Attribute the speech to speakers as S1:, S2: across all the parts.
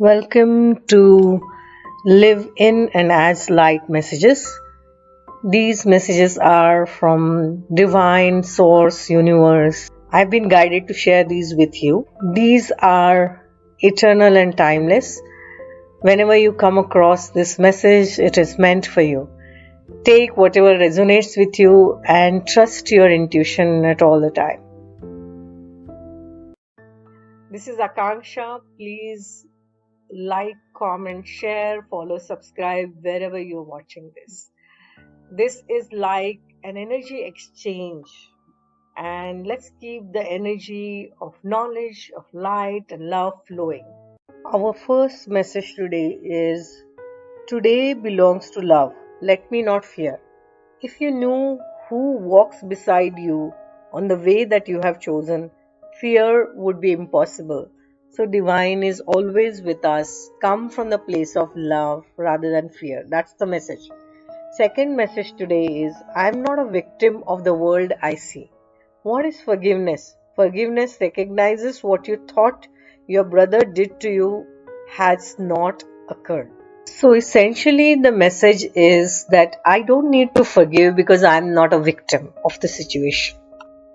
S1: Welcome to Live in and as Light messages. These messages are from Divine Source Universe. I've been guided to share these with you. These are eternal and timeless. Whenever you come across this message, it is meant for you. Take whatever resonates with you and trust your intuition at all the time. This is Akanksha. Please like, comment, share, follow, subscribe wherever you're watching this. This is like an energy exchange, and let's keep the energy of knowledge, of light, and love flowing. Our first message today is today belongs to love. Let me not fear. If you knew who walks beside you on the way that you have chosen, fear would be impossible. So divine is always with us. Come from the place of love rather than fear. That's the message. Second message today is I am not a victim of the world I see. What is forgiveness? Forgiveness recognizes what you thought your brother did to you has not occurred. So essentially the message is that I don't need to forgive because I'm not a victim of the situation.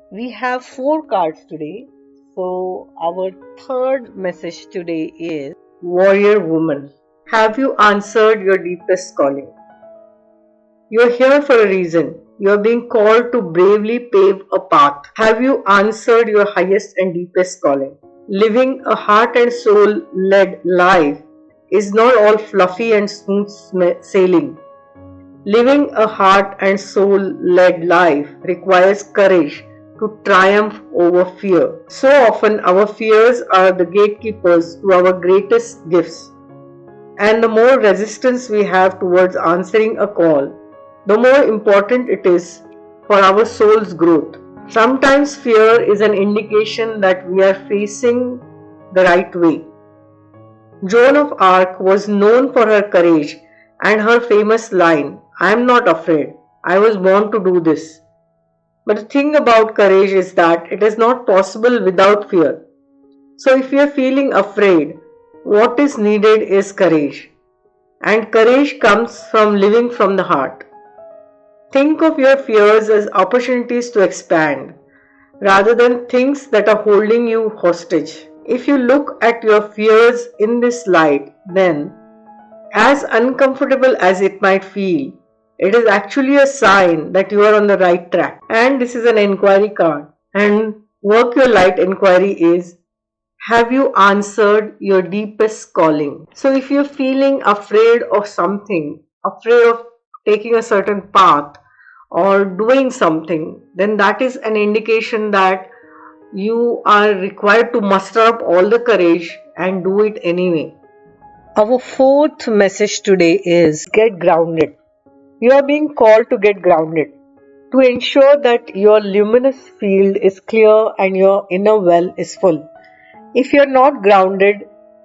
S1: We have 4 cards today. So our third message today is Warrior Woman. Have you answered your deepest calling? You're here for a reason. You're being called to bravely pave a path. Have you answered your highest and deepest calling? Living a heart and soul led life is not all fluffy and smooth sailing. Living a heart and soul led life requires courage to triumph over fear. So often our fears are the gatekeepers to our greatest gifts. And the more resistance we have towards answering a call, the more important it is for our soul's growth. Sometimes fear is an indication that we are facing the right way. Joan of Arc was known for her courage and her famous line, I am not afraid, I was born to do this. But the thing about courage is that it is not possible without fear. So if you are feeling afraid, what is needed is courage. And courage comes from living from the heart. Think of your fears as opportunities to expand, rather than things that are holding you hostage. If you look at your fears in this light, then, as uncomfortable as it might feel, it is actually a sign that you are on the right track. And this is an inquiry card. And work your light inquiry is, have you answered your deepest calling? So if you're feeling afraid of something, afraid of taking a certain path or doing something, then that is an indication that you are required to muster up all the courage and do it anyway. Our fourth message today is get grounded. You are being called to get grounded, to ensure that your luminous field is clear and your inner well is full. If you're not grounded,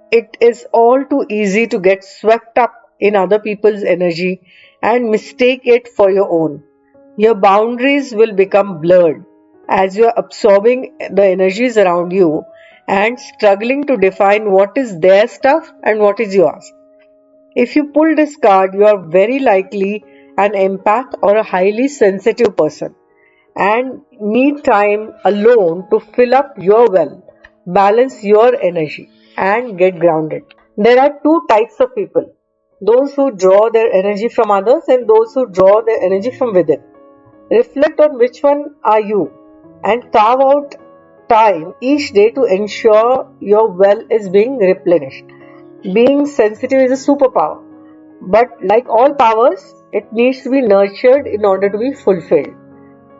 S1: it is all too easy to get swept up in other people's energy and mistake it for your own. Your boundaries will become blurred as you're absorbing the energies around you and struggling to define what is their stuff and what is yours. If you pull this card, you are very likely an empath or a highly sensitive person and need time alone to fill up your well, balance your energy, and get grounded. There are 2 types of people, those who draw their energy from others and those who draw their energy from within. Reflect on which one are you and carve out time each day to ensure your well is being replenished. Being sensitive is a superpower, but like all powers, it needs to be nurtured in order to be fulfilled.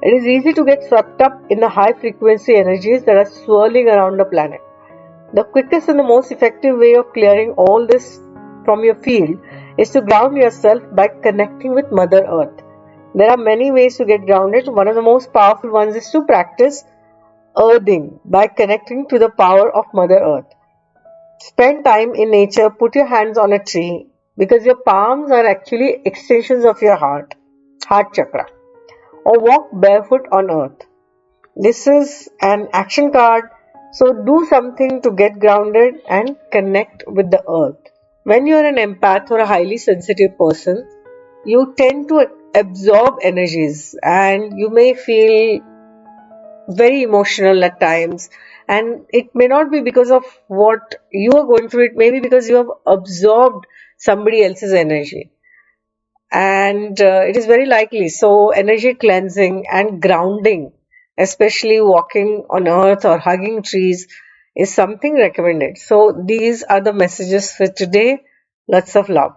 S1: It is easy to get swept up in the high frequency energies that are swirling around the planet. The quickest and the most effective way of clearing all this from your field is to ground yourself by connecting with Mother Earth. There are many ways to get grounded. One of the most powerful ones is to practice earthing by connecting to the power of Mother Earth. Spend time in nature, put your hands on a tree because your palms are actually extensions of your heart chakra, or walk barefoot on earth. This is an action card So do something to get grounded and connect with the earth. When you're an empath or a highly sensitive person, you tend to absorb energies and you may feel very emotional at times. And it may not be because of what you are going through, it may be because you have absorbed somebody else's energy. And it is very likely. So, energy cleansing and grounding, especially walking on earth or hugging trees, is something recommended. So, these are the messages for today. Lots of love.